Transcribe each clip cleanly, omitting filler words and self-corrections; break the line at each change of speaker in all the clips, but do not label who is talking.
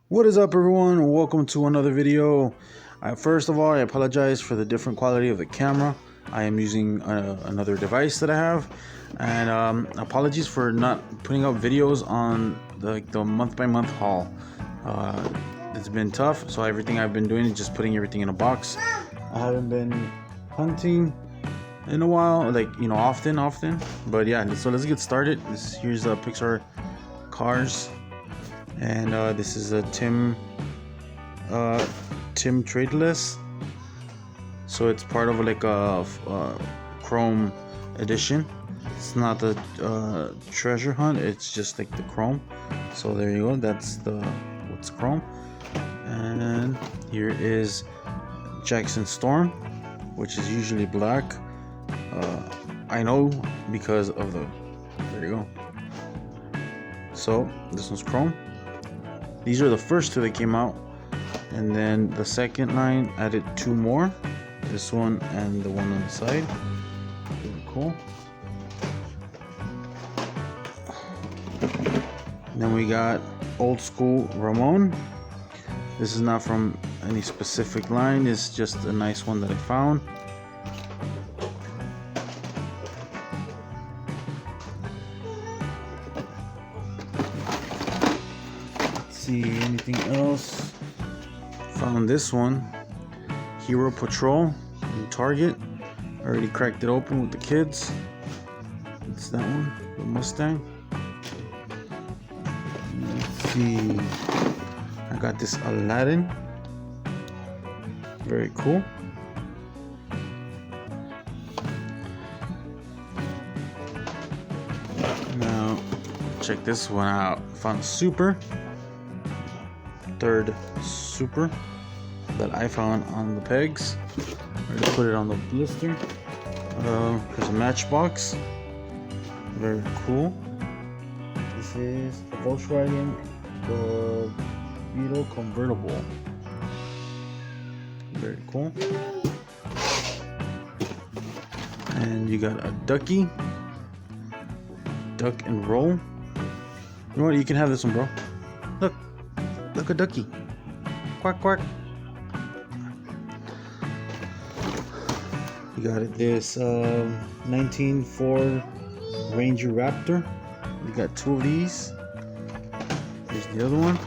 What is up, everyone? Welcome to another video. First of all, I apologize for the different quality of the camera. I am using another device that I have, and apologies for not putting out videos on the month-by-month haul. It's been tough, so everything I've been doing is just putting everything in a box. I haven't been hunting in a while, often. But yeah, so let's get started. Here's Pixar cars. And this is a Tim Tradeless, so it's part of like a Chrome edition. It's not the treasure hunt, it's just like the Chrome. So there you go, that's what's Chrome. And here is Jackson Storm, which is usually black. I know because of there you go. So this one's Chrome. These are the first two that came out, and then the second line added two more, this one and the one on the side. Really cool. And then we got Old School Ramon. This is not from any specific line, it's just a nice one that I found. See anything else? Found this one, Hero Patrol in Target. Already cracked it open with the kids. It's that one, the Mustang. Let's see, I got this Aladdin, very cool. Now check this one out. Found Super, third Super that I found on the pegs. I'm gonna put it on the blister. There's a Matchbox, very cool. This is the Volkswagen Beetle convertible, very cool. And you got a Ducky, Duck and Roll. You know what? You can have this one, bro. Look, a ducky. Quack, quack. You got it. This 19 Ford Ranger Raptor. We got two of these. Here's the other one.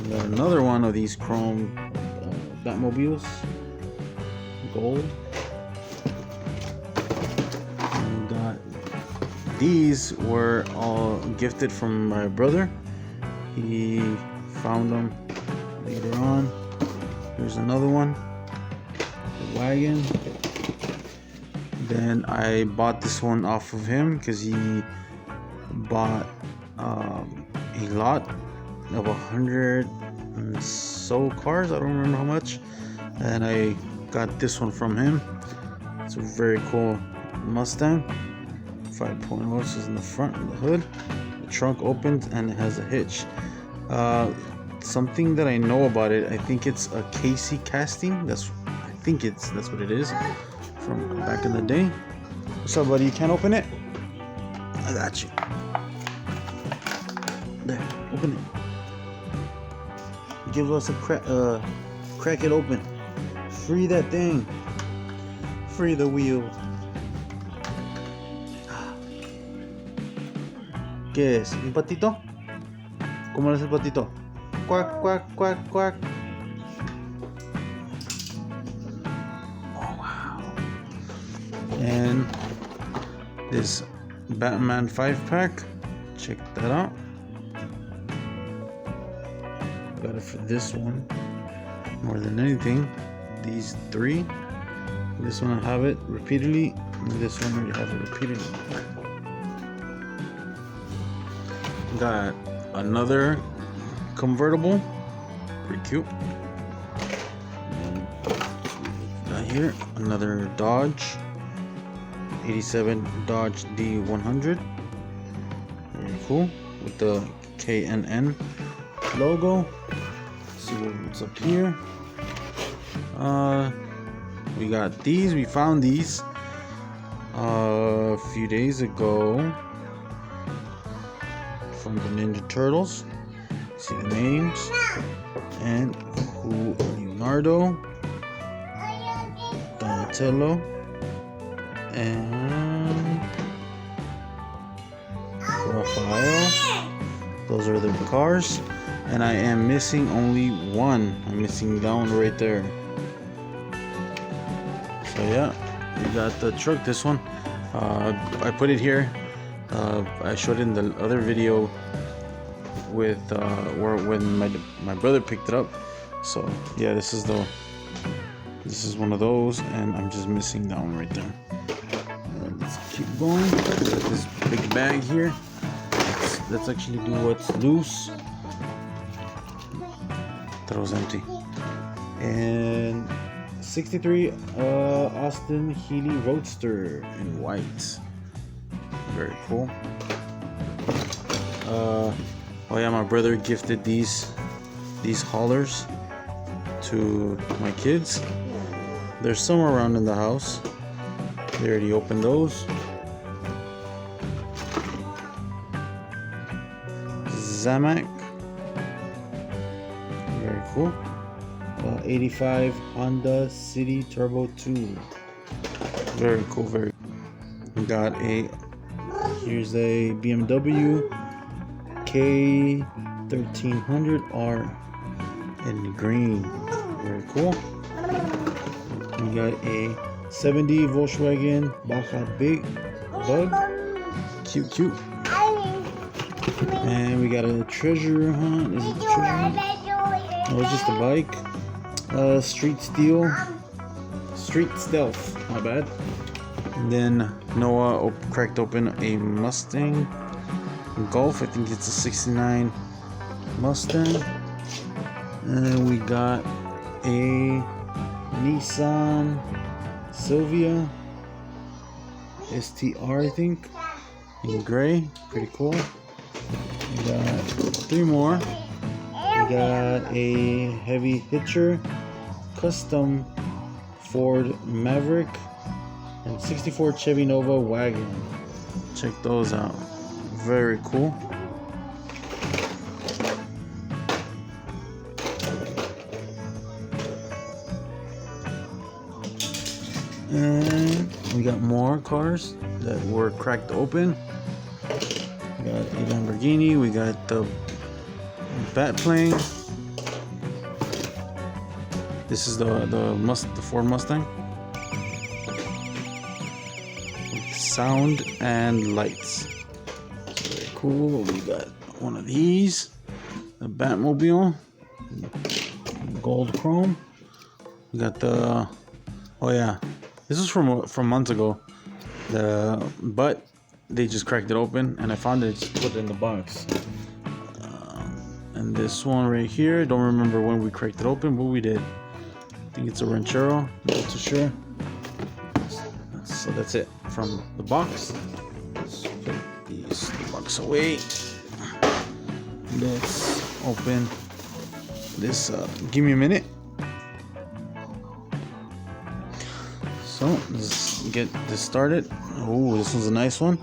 We got another one of these chrome Batmobiles. Gold. And we got these were all gifted from my brother. He found them later on. Here's another one, the wagon. Then I bought this one off of him because he bought a lot of 100 and so cars. I don't remember how much. And I got this one from him. It's a very cool Mustang 5.0. This is in the front of the hood. The trunk opens and it has a hitch. Something that I know about it, I think it's a Casey casting. That's what it is from back in the day. What's up, buddy? You can't open it? I got you. There, open it. Give us a crack it open. Free that thing. Free the wheel. ¿Qué es? ¿Un patito? ¿Cómo es el patito? Quack, quack, quack, quack. Oh, wow. And this Batman 5-pack. Check that out. Got it for this one. More than anything, these three. This one I have it repeatedly. And this one I have it repeatedly. Got another convertible, pretty cute. And got here another Dodge 87 Dodge D100, very cool, with the KNN logo. Let's see what's up here. We got these. We found these a few days ago from the Ninja Turtles. See the names. And Leonardo, Donatello, and Raphael. Those are the cars. And I am missing only one. I'm missing that one right there. So yeah, we got the truck. This one, I put it here. I showed it in the other video with when my brother picked it up. So yeah, this is one of those, and I'm just missing that one right there. Let's keep going. This big bag here. Let's actually do what's loose. That was empty. And 63 Austin Healey Roadster in white. Very cool. Oh yeah, my brother gifted these haulers to my kids. They're somewhere around in the house. They already opened those. Zamak. Very cool. 85 Honda City Turbo 2. Very cool. Very. We got here's a BMW K1300R in green. Very cool. We got a 70 Volkswagen Baja Bug. Cute. And we got a treasure hunt. Is it a treasure hunt? Oh, it's just a bike. Street Stealth. My bad. And then Noah cracked open a Mustang Golf. I think it's a 69 Mustang. And then we got a Nissan Silvia STR, I think, in gray. Pretty cool. We got 3 more. We got a heavy hitcher custom Ford Maverick and 64 Chevy Nova wagon. Check those out. Very cool. And we got more cars that were cracked open. We got a Lamborghini. We got the Bat Plane. This is the Ford Mustang. Sound and lights. Very cool. We got one of these. The Batmobile. Gold chrome. We got the. Oh yeah. This is from months ago. But they just cracked it open, and I found it. Just put it in the box. And this one right here. Don't remember when we cracked it open, but we did. I think it's a Ranchero. Not too sure. So that's it from the box. Let's put the box away. Let's open this up. Give me a minute. So let's get this started. Oh, this one's a nice one.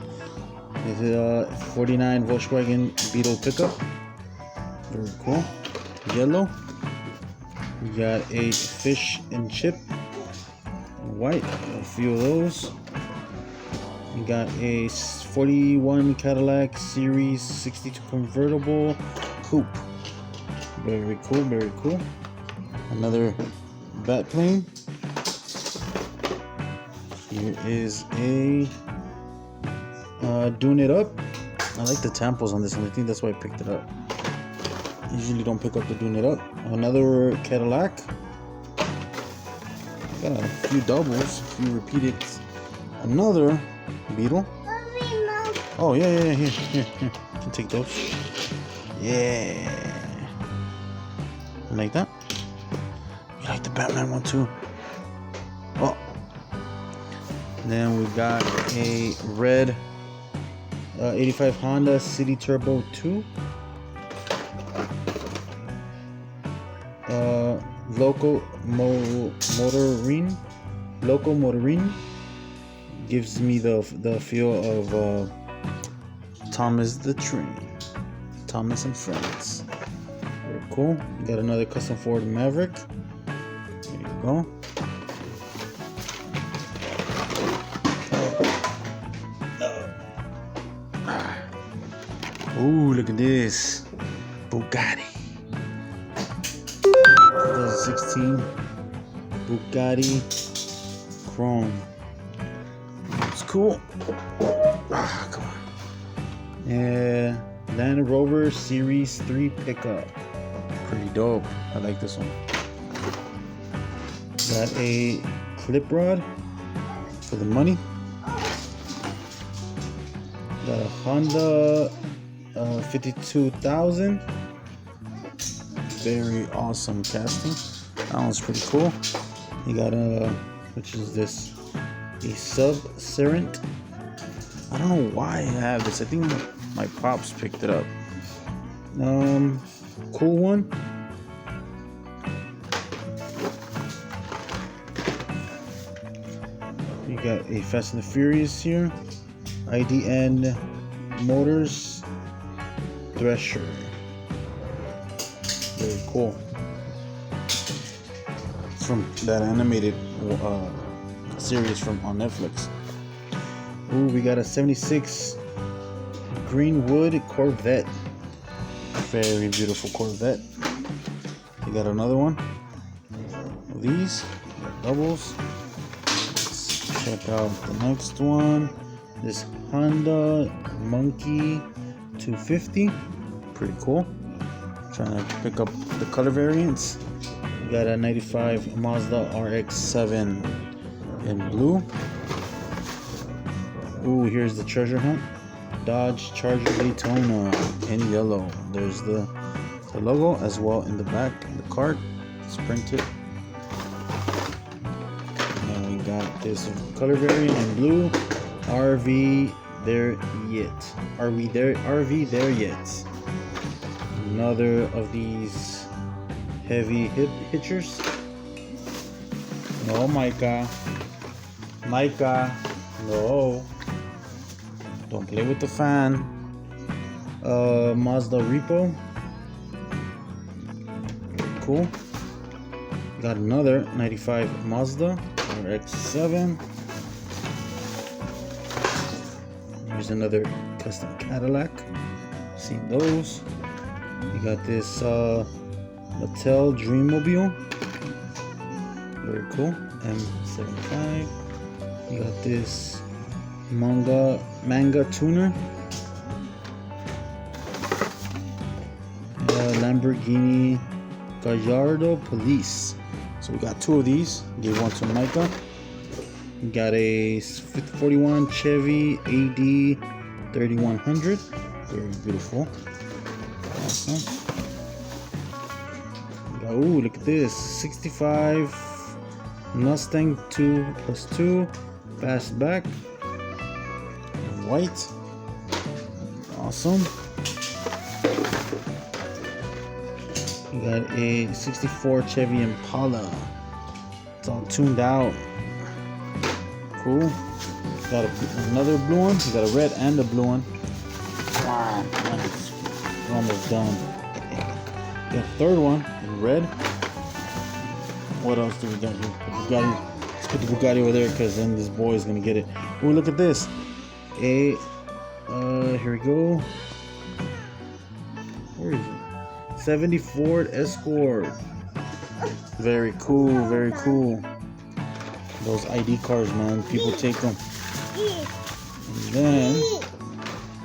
It's a 49 Volkswagen Beetle pickup. Very cool. Yellow. We got a fish and chip. White. A few of those. We got a 41 Cadillac Series 62 convertible coupe. Very cool. Very cool. Another Bat Plane. Here is a Doing It Up. I like the tampos on this one. I think that's why I picked it up. Usually don't pick up the Doing It Up. Another Cadillac. Got a few doubles, a few repeated. Another Beetle. Oh yeah. Here. Can take those. Yeah. You like that? You like the Batman one too? Oh. Then we got a red 85 Honda City Turbo 2. Loco Motorine gives me the feel of Thomas the Train. Thomas and Friends. cool. You got another custom Ford Maverick. There you go. Ooh, look at this. Bugatti. 2016 Bugatti Chrome. It's cool. Come on. Yeah, Land Rover Series 3 pickup. Pretty dope. I like this one. Got a clip rod for the money. Got a Honda 52,000. Very awesome casting. That one's pretty cool. You got a, which is this, a Sub Serent. I don't know why I have this. I think my pops picked it up. Cool one. You got a Fast and the Furious here. IDN Motors Thresher. Very cool. It's from that animated series from on Netflix. Ooh, we got a 76 Greenwood Corvette. Very beautiful Corvette. You got another one of these doubles. Let's check out the next one. This Honda Monkey 250. Pretty cool. Trying to pick up the color variants. We got a 95 Mazda RX-7 in blue. Ooh, here's the treasure hunt. Dodge Charger Daytona in yellow. There's the logo as well in the back. The card. It's printed. And we got this color variant in blue. RV there yet. RV there yet. Another of these heavy hitchers. No, Micah. Micah. No. Don't play with the fan. Mazda Repo. Cool. Got another 95 Mazda RX-7. Here's another custom Cadillac. Seen those. You got this Mattel Dreammobile. Very cool. M75. You got this Manga Tuner. Lamborghini Gallardo Police. So we got two of these. Gave one to Micah. We got a 41 Chevy AD 3100. Very beautiful. Awesome. Oh, look at this. 65 Mustang 2+2 fastback. White. Awesome. You got a 64 Chevy Impala. It's all tuned out. Cool. Got another blue one. You got a red and a blue one. Wow, nice. We're almost done. Got a third one in red. What else do we got here? Bugatti. Let's put the Bugatti over there because then this boy is gonna get it. Oh, look at this. Here we go. Where is it? 70 Ford Escort. Very cool, very cool. Those ID cards, man. People take them. And then,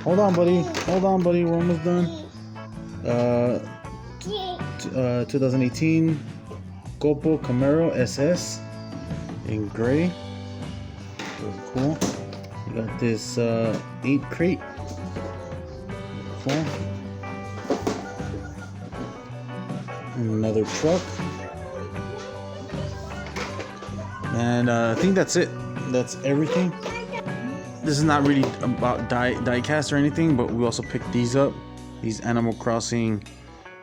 hold on, buddy. Hold on, buddy. We're almost done. 2018 Copo Camaro SS in gray. Very cool. You got this 8 crate. Cool. And another truck. And I think that's it. That's everything. This is not really about die cast or anything, but we also picked these up. These Animal Crossing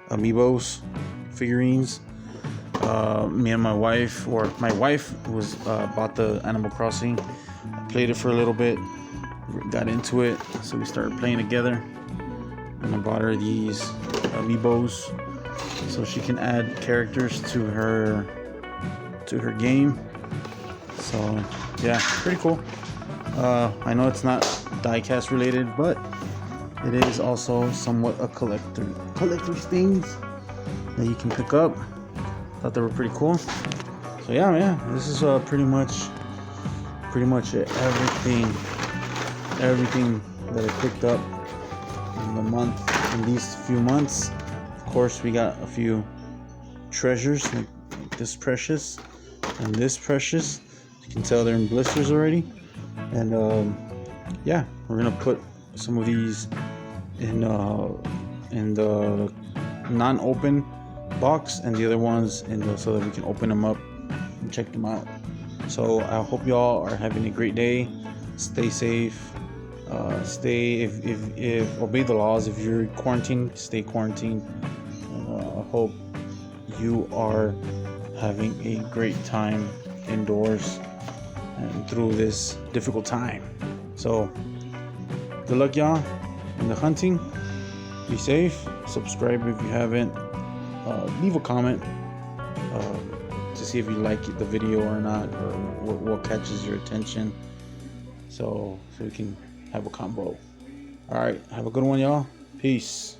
amiibos figurines. Me and my wife, or my wife was bought the Animal Crossing. I played it for a little bit, got into it, so we started playing together. And I bought her these amiibos. so she can add characters to her game. So yeah, pretty cool. I know it's not diecast related, but it is also somewhat a collector's things that you can pick up. Thought they were pretty cool. So yeah, this is pretty much everything that I picked up in these few months. Of course, we got a few treasures like this precious and this precious. You can tell they're in blisters already. And yeah, we're gonna put some of these in the non-open box, and the other ones so that we can open them up and check them out. So I hope y'all are having a great day. Stay safe. If obey the laws. If you're quarantined, stay quarantined. I hope you are having a great time indoors and through this difficult time. So good luck, y'all, in the hunting. Be safe. Subscribe if you haven't. Leave a comment to see if you like the video or not, or what catches your attention, so we can have a combo. All right, have a good one, y'all. Peace.